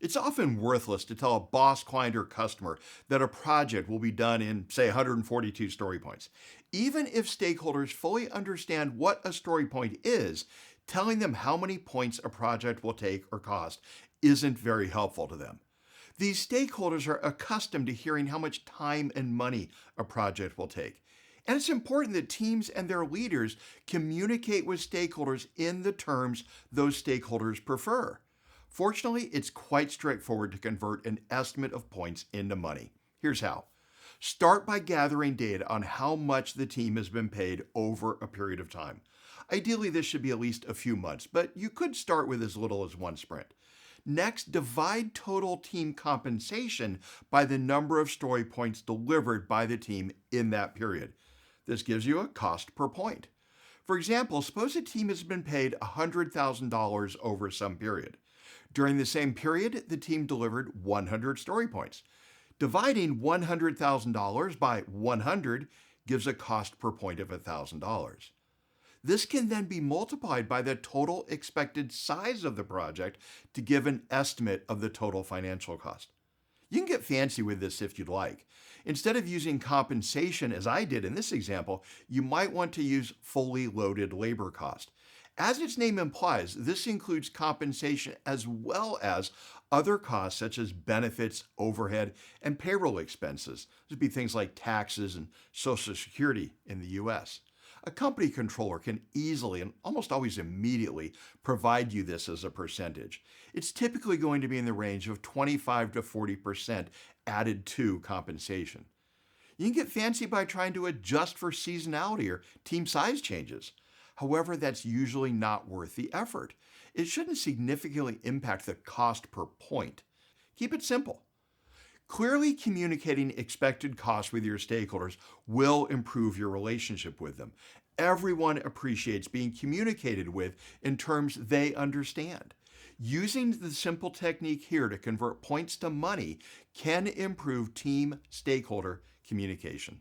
It's often worthless to tell a boss, client, or customer that a project will be done in, say, 142 story points. Even if stakeholders fully understand what a story point is, telling them how many points a project will take or cost isn't very helpful to them. These stakeholders are accustomed to hearing how much time and money a project will take. And it's important that teams and their leaders communicate with stakeholders in the terms those stakeholders prefer. Fortunately, it's quite straightforward to convert an estimate of points into money. Here's how. Start by gathering data on how much the team has been paid over a period of time. Ideally, this should be at least a few months, but you could start with as little as one sprint. Next, divide total team compensation by the number of story points delivered by the team in that period. This gives you a cost per point. For example, suppose a team has been paid $100,000 over some period. During the same period, the team delivered 100 story points. Dividing $100,000 by 100 gives a cost per point of $1,000. This can then be multiplied by the total expected size of the project to give an estimate of the total financial cost. You can get fancy with this if you'd like. Instead of using compensation as I did in this example, you might want to use fully loaded labor cost. As its name implies, this includes compensation as well as other costs such as benefits, overhead, and payroll expenses. This would be things like taxes and Social Security in the US. A company controller can easily and almost always immediately provide you this as a percentage. It's typically going to be in the range of 25 to 40% added to compensation. You can get fancy by trying to adjust for seasonality or team size changes. However, that's usually not worth the effort. It shouldn't significantly impact the cost per point. Keep it simple. Clearly communicating expected costs with your stakeholders will improve your relationship with them. Everyone appreciates being communicated with in terms they understand. Using the simple technique here to convert points to money can improve team stakeholder communication.